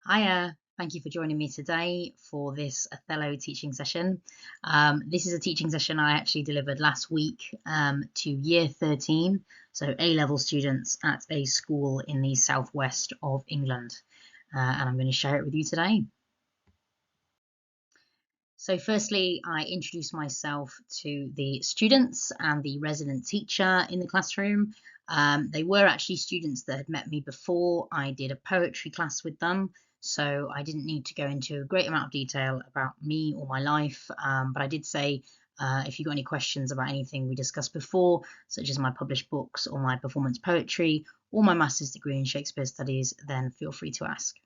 Hiya, thank you for joining me today for this Othello teaching session. This is a teaching session I actually delivered last week to Year 13, so A-level students at a school in the southwest of England, and I'm going to share it with you today. So firstly, I introduced myself to the students and the resident teacher in the classroom. They were actually students that had met me before. I did a poetry class with them, so I didn't need to go into a great amount of detail about me or my life, but I did say if you've got any questions about anything we discussed before, such as my published books or my performance poetry or my master's degree in Shakespeare studies, then feel free to ask.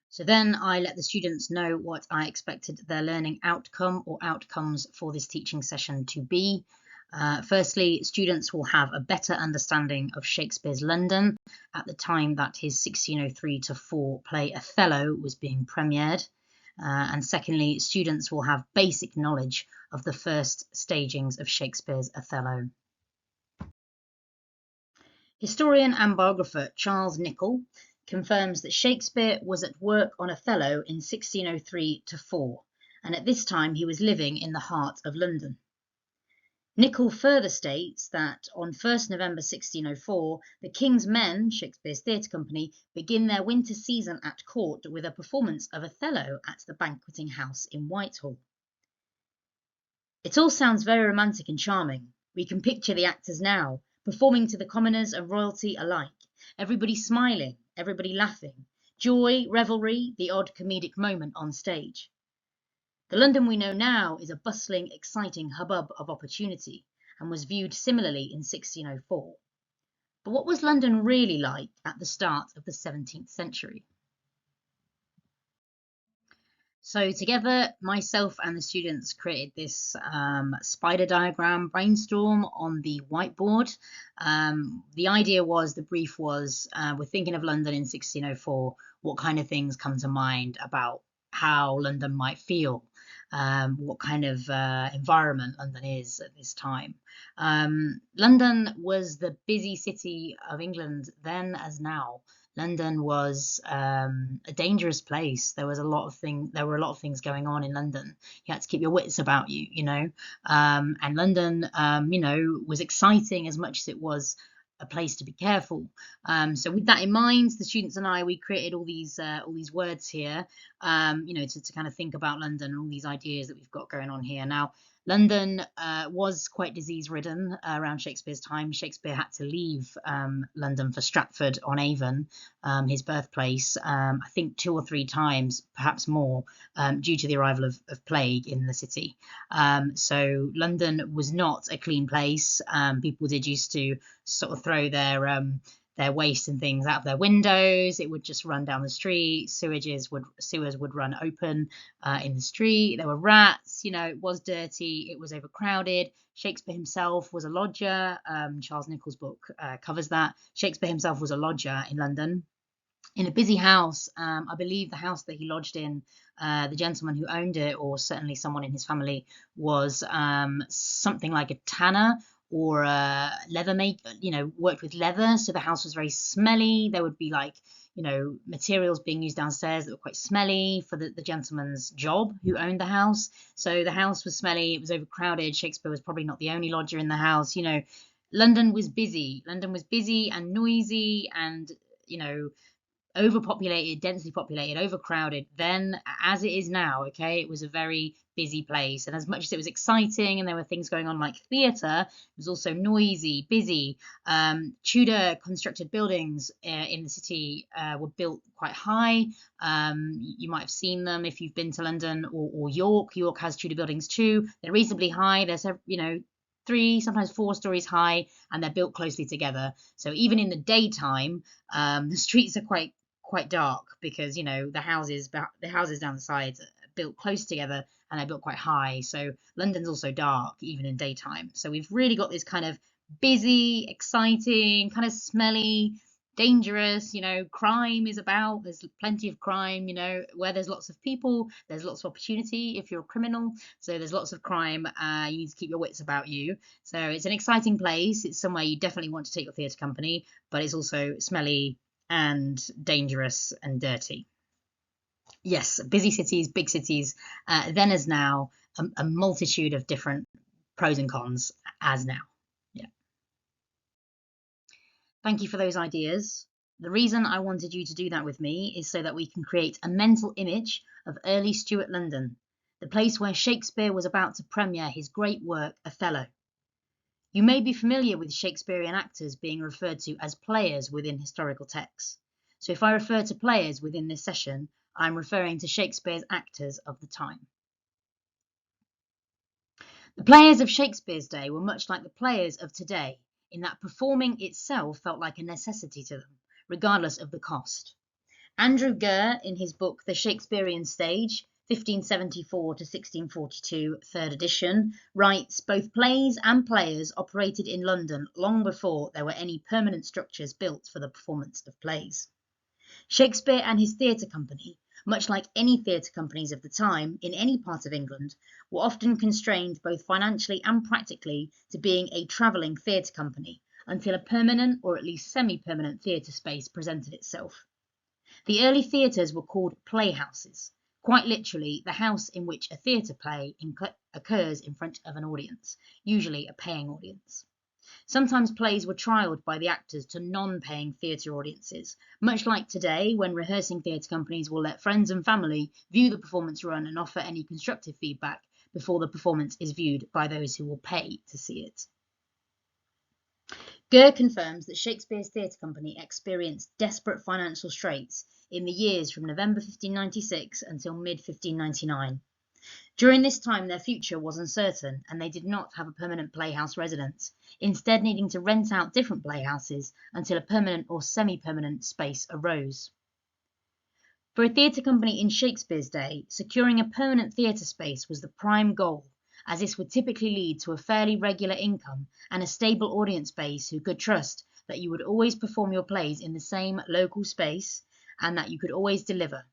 So then I let the students know what I expected their learning outcome or outcomes for this teaching session to be. Firstly, students will have a better understanding of Shakespeare's London at the time that his 1603-4 play Othello was being premiered. And secondly, students will have basic knowledge of the first stagings of Shakespeare's Othello. Historian and biographer Charles Nicholl confirms that Shakespeare was at work on Othello in 1603-4, and at this time he was living in the heart of London. Nicholl further states that on 1st November 1604, the King's Men, Shakespeare's theatre company, begin their winter season at court with a performance of Othello at the banqueting house in Whitehall. It all sounds very romantic and charming. We can picture the actors now, performing to the commoners and royalty alike, everybody smiling, everybody laughing, joy, revelry, the odd comedic moment on stage. The London we know now is a bustling, exciting hubbub of opportunity, and was viewed similarly in 1604. But what was London really like at the start of the 17th century? So together, myself and the students created this spider diagram brainstorm on the whiteboard. The idea was, the brief was, we're thinking of London in 1604. What kind of things come to mind about how London might feel? What kind of environment London is at this time? London was the busy city of England then as now. London was a dangerous place. There were a lot of things going on in London. You had to keep your wits about you, and London, was exciting as much as it was a place to be careful. So with that in mind, the students and we created all these words here, to kind of think about London and all these ideas that we've got going on here. Now, London was quite disease-ridden around Shakespeare's time. Shakespeare had to leave London for Stratford-on-Avon, his birthplace, I think 2 or 3 times, perhaps more, due to the arrival of plague in the city. So London was not a clean place. People did used to sort of throw their waste and things out of their windows. It would just run down the street. Sewers would run open in the street. There were rats. It was dirty. It was overcrowded. Shakespeare himself was a lodger. Charles Nicholl's book covers that. Shakespeare himself was a lodger in London, in a busy house. I believe the house that he lodged in, the gentleman who owned it, or certainly someone in his family, was something like a tanner or a leather maker, worked with leather. So the house was very smelly. There would be materials being used downstairs that were quite smelly for the gentleman's job who owned the house. So the house was smelly. It was overcrowded. Shakespeare was probably not the only lodger in the house. London was busy. London was busy and noisy and, overpopulated, densely populated, overcrowded then as it is now. Okay, it was a very busy place, and as much as it was exciting and there were things going on like theatre, it was also noisy, busy. Tudor constructed buildings in the city were built quite high. You might have seen them if you've been to London or York. York has Tudor buildings too. They're reasonably high. There's 3, sometimes 4 stories high, and they're built closely together. So even in the daytime, the streets are quite dark because the houses down the sides are built close together and they're built quite high. So London's also dark even in daytime. So we've really got this kind of busy, exciting, kind of smelly, dangerous, crime is about. There's plenty of crime, where there's lots of people, there's lots of opportunity if you're a criminal. So there's lots of crime. You need to keep your wits about you. So it's an exciting place. It's somewhere you definitely want to take your theatre company, but it's also smelly and dangerous and dirty. Yes, busy cities, big cities, then as now, a multitude of different pros and cons as now. Yeah. Thank you for those ideas. The reason I wanted you to do that with me is so that we can create a mental image of early Stuart London, the place where Shakespeare was about to premiere his great work, Othello. You may be familiar with Shakespearean actors being referred to as players within historical texts. So if I refer to players within this session, I'm referring to Shakespeare's actors of the time. The players of Shakespeare's day were much like the players of today, in that performing itself felt like a necessity to them, regardless of the cost. Andrew Gurr, in his book The Shakespearean Stage, 1574 to 1642, third edition, writes, both plays and players operated in London long before there were any permanent structures built for the performance of plays. Shakespeare and his theatre company, much like any theatre companies of the time in any part of England, were often constrained both financially and practically to being a travelling theatre company until a permanent or at least semi-permanent theatre space presented itself. The early theatres were called playhouses, quite literally the house in which a theatre play occurs in front of an audience, usually a paying audience. Sometimes plays were trialled by the actors to non-paying theatre audiences, much like today when rehearsing theatre companies will let friends and family view the performance run and offer any constructive feedback before the performance is viewed by those who will pay to see it. Gurr confirms that Shakespeare's theatre company experienced desperate financial straits in the years from November 1596 until mid-1599. During this time, their future was uncertain, and they did not have a permanent playhouse residence, instead needing to rent out different playhouses until a permanent or semi-permanent space arose. For a theatre company in Shakespeare's day, securing a permanent theatre space was the prime goal, as this would typically lead to a fairly regular income and a stable audience base who could trust that you would always perform your plays in the same local space and that you could always deliver.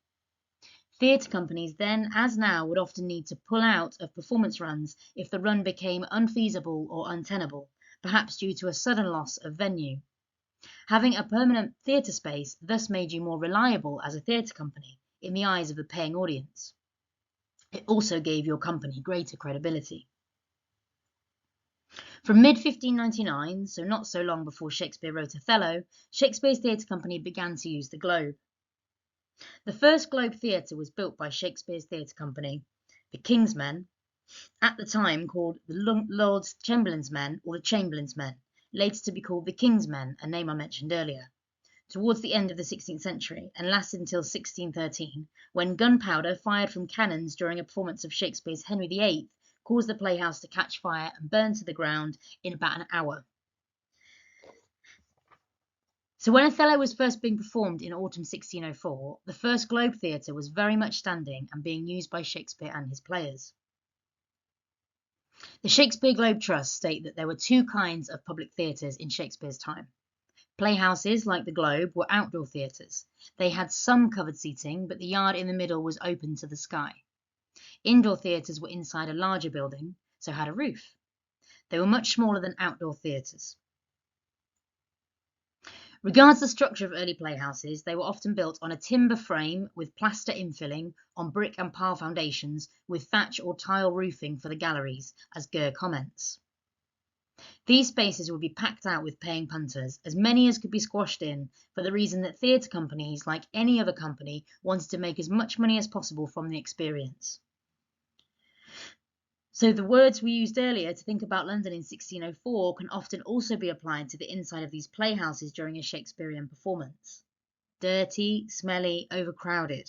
Theatre companies then, as now, would often need to pull out of performance runs if the run became unfeasible or untenable, perhaps due to a sudden loss of venue. Having a permanent theatre space thus made you more reliable as a theatre company in the eyes of the paying audience. It also gave your company greater credibility. From mid-1599, so not so long before Shakespeare wrote Othello, Shakespeare's theatre company began to use the Globe. The first Globe Theatre was built by Shakespeare's theatre company, the King's Men, at the time called the Lord Chamberlain's Men or the Chamberlain's Men, later to be called the King's Men, a name I mentioned earlier, towards the end of the 16th century and lasted until 1613, when gunpowder fired from cannons during a performance of Shakespeare's Henry VIII caused the playhouse to catch fire and burn to the ground in about an hour. So when Othello was first being performed in autumn 1604, the first Globe Theatre was very much standing and being used by Shakespeare and his players. The Shakespeare Globe Trust state that there were two kinds of public theatres in Shakespeare's time. Playhouses, like the Globe, were outdoor theatres. They had some covered seating, but the yard in the middle was open to the sky. Indoor theatres were inside a larger building, so had a roof. They were much smaller than outdoor theatres. Regards the structure of early playhouses, they were often built on a timber frame with plaster infilling on brick and pile foundations with thatch or tile roofing for the galleries, as Gurr comments. These spaces would be packed out with paying punters, as many as could be squashed in, for the reason that theatre companies, like any other company, wanted to make as much money as possible from the experience. So the words we used earlier to think about London in 1604 can often also be applied to the inside of these playhouses during a Shakespearean performance. Dirty, smelly, overcrowded.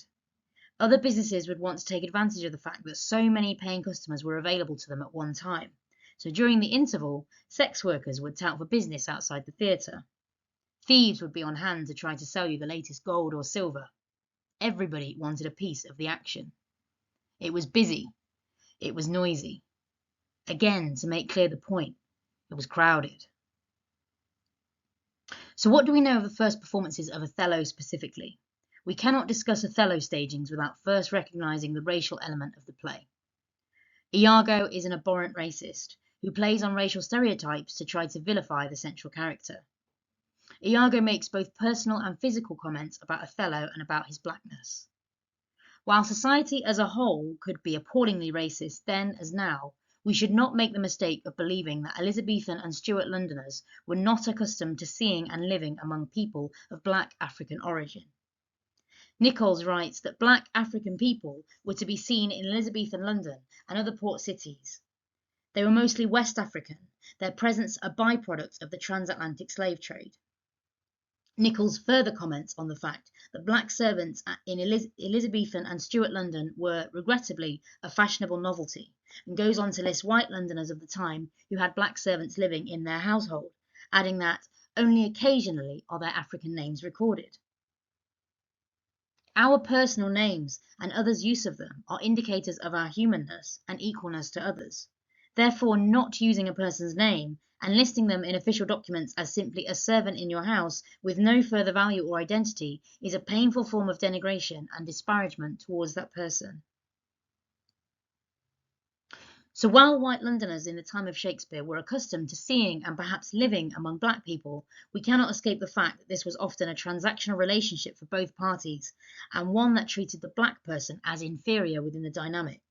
Other businesses would want to take advantage of the fact that so many paying customers were available to them at one time. So during the interval, sex workers would tout for business outside the theatre. Thieves would be on hand to try to sell you the latest gold or silver. Everybody wanted a piece of the action. It was busy. It was noisy. Again, to make clear the point, it was crowded. So what do we know of the first performances of Othello specifically? We cannot discuss Othello stagings without first recognising the racial element of the play. Iago is an abhorrent racist who plays on racial stereotypes to try to vilify the central character. Iago makes both personal and physical comments about Othello and about his blackness. While society as a whole could be appallingly racist then as now, we should not make the mistake of believing that Elizabethan and Stuart Londoners were not accustomed to seeing and living among people of black African origin. Nichols writes that black African people were to be seen in Elizabethan London and other port cities. They were mostly West African, their presence a byproduct of the transatlantic slave trade. Nichols further comments on the fact that black servants in Elizabethan and Stuart London were, regrettably, a fashionable novelty, and goes on to list white Londoners of the time who had black servants living in their household, adding that only occasionally are their African names recorded. Our personal names and others' use of them are indicators of our humanness and equalness to others. Therefore, not using a person's name and listing them in official documents as simply a servant in your house with no further value or identity is a painful form of denigration and disparagement towards that person. So while white Londoners in the time of Shakespeare were accustomed to seeing and perhaps living among black people, we cannot escape the fact that this was often a transactional relationship for both parties, and one that treated the black person as inferior within the dynamic.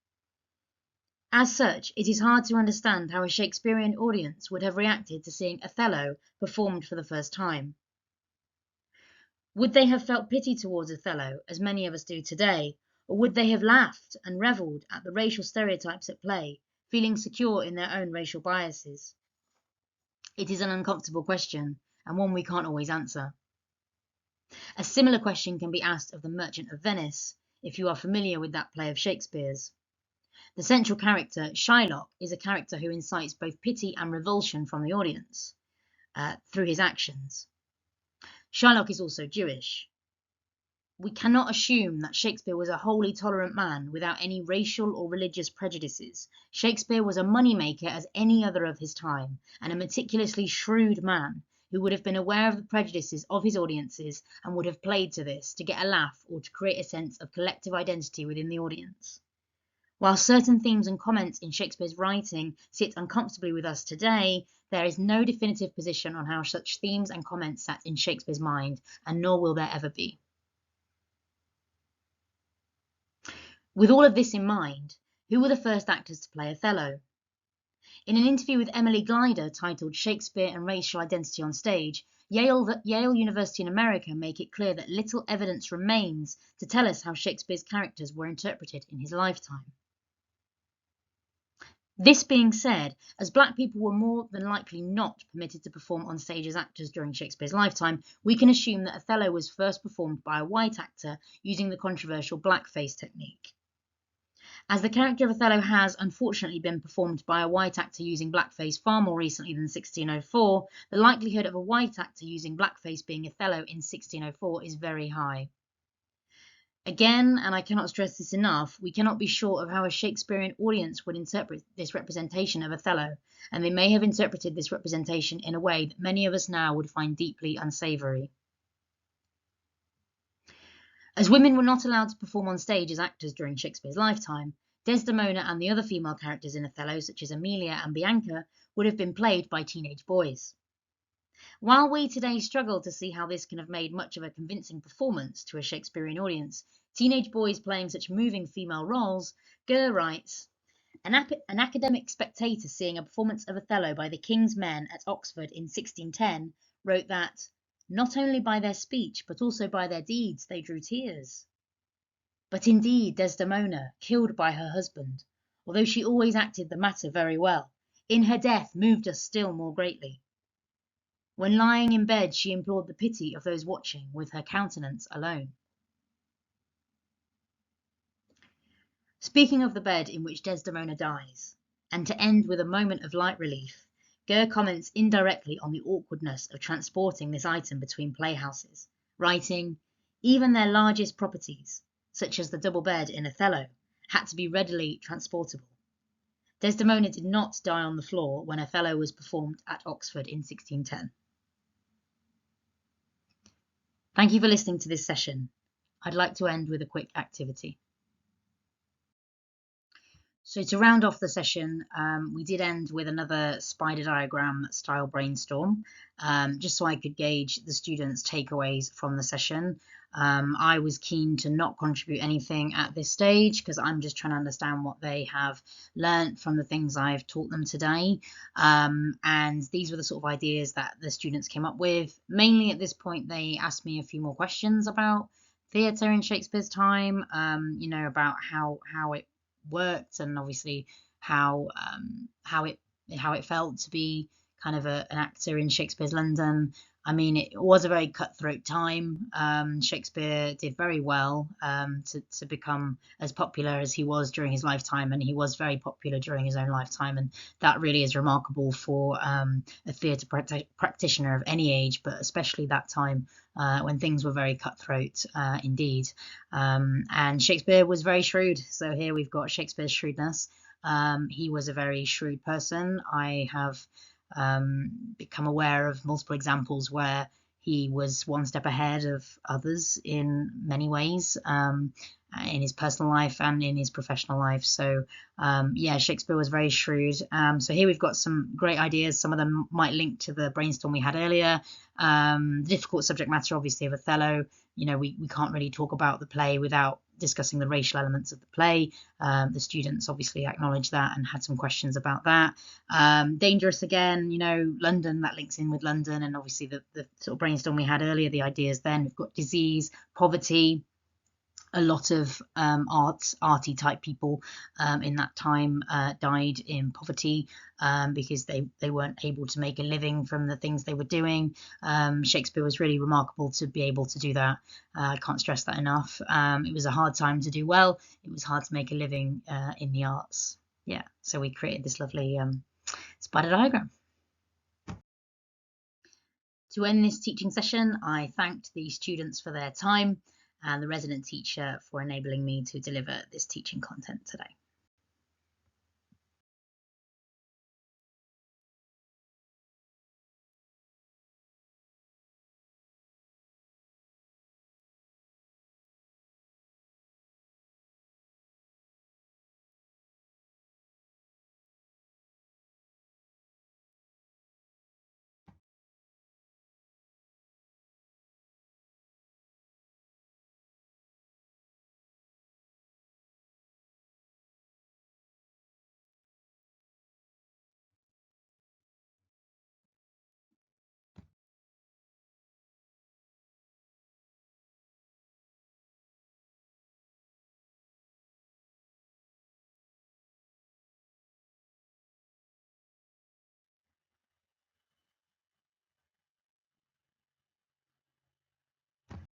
As such, it is hard to understand how a Shakespearean audience would have reacted to seeing Othello performed for the first time. Would they have felt pity towards Othello, as many of us do today, or would they have laughed and revelled at the racial stereotypes at play, feeling secure in their own racial biases? It is an uncomfortable question, and one we can't always answer. A similar question can be asked of the Merchant of Venice, if you are familiar with that play of Shakespeare's. The central character, Shylock, is a character who incites both pity and revulsion from the audience through his actions. Shylock is also Jewish. We cannot assume that Shakespeare was a wholly tolerant man without any racial or religious prejudices. Shakespeare was a moneymaker as any other of his time, and a meticulously shrewd man who would have been aware of the prejudices of his audiences and would have played to this to get a laugh or to create a sense of collective identity within the audience. While certain themes and comments in Shakespeare's writing sit uncomfortably with us today, there is no definitive position on how such themes and comments sat in Shakespeare's mind, and nor will there ever be. With all of this in mind, who were the first actors to play Othello? In an interview with Emily Glider titled Shakespeare and Racial Identity on Stage, Yale University in America make it clear that little evidence remains to tell us how Shakespeare's characters were interpreted in his lifetime. This being said, as black people were more than likely not permitted to perform on stage as actors during Shakespeare's lifetime, we can assume that Othello was first performed by a white actor using the controversial blackface technique. As the character of Othello has unfortunately been performed by a white actor using blackface far more recently than 1604, the likelihood of a white actor using blackface being Othello in 1604 is very high. Again, and I cannot stress this enough, we cannot be sure of how a Shakespearean audience would interpret this representation of Othello, and they may have interpreted this representation in a way that many of us now would find deeply unsavoury. As women were not allowed to perform on stage as actors during Shakespeare's lifetime, Desdemona and the other female characters in Othello, such as Emilia and Bianca, would have been played by teenage boys. While we today struggle to see how this can have made much of a convincing performance to a Shakespearean audience, teenage boys playing such moving female roles, Gurr writes, an academic spectator seeing a performance of Othello by the King's Men at Oxford in 1610 wrote that, not only by their speech, but also by their deeds, they drew tears. But indeed Desdemona, killed by her husband, although she always acted the matter very well, in her death moved us still more greatly. When lying in bed, she implored the pity of those watching with her countenance alone. Speaking of the bed in which Desdemona dies, and to end with a moment of light relief, Gurr comments indirectly on the awkwardness of transporting this item between playhouses, writing, even their largest properties, such as the double bed in Othello, had to be readily transportable. Desdemona did not die on the floor when Othello was performed at Oxford in 1610. Thank you for listening to this session. I'd like to end with a quick activity. So to round off the session, we did end with another spider diagram style brainstorm, just so I could gauge the students' takeaways from the session. I was keen to not contribute anything at this stage because I'm just trying to understand what they have learnt from the things I've taught them today. And these were the sort of ideas that the students came up with. Mainly at this point, they asked me a few more questions about theatre in Shakespeare's time, about how it worked, and obviously how it felt to be kind of an actor in Shakespeare's London. I mean, it was a very cutthroat time. Shakespeare did very well to become as popular as he was during his lifetime, and he was very popular during his own lifetime, and that really is remarkable for a theatre practitioner of any age, but especially that time when things were very cutthroat indeed. And Shakespeare was very shrewd. So here we've got Shakespeare's shrewdness. He was a very shrewd person. I have become aware of multiple examples where he was one step ahead of others in many ways, in his personal life and in his professional life. So yeah, Shakespeare was very shrewd. So here we've got some great ideas. Some of them might link to the brainstorm we had earlier. The difficult subject matter, obviously, of Othello. We can't really talk about the play without discussing the racial elements of the play. The students obviously acknowledged that and had some questions about that. Dangerous again, London, that links in with London, and obviously the sort of brainstorm we had earlier, the ideas then. We've got disease, poverty, a lot of arty type people in that time died in poverty because they weren't able to make a living from the things they were doing. Shakespeare was really remarkable to be able to do that. I can't stress that enough. It was a hard time to do well. It was hard to make a living in the arts. Yeah, so we created this lovely spider diagram. To end this teaching session, I thanked the students for their time and the resident teacher for enabling me to deliver this teaching content today.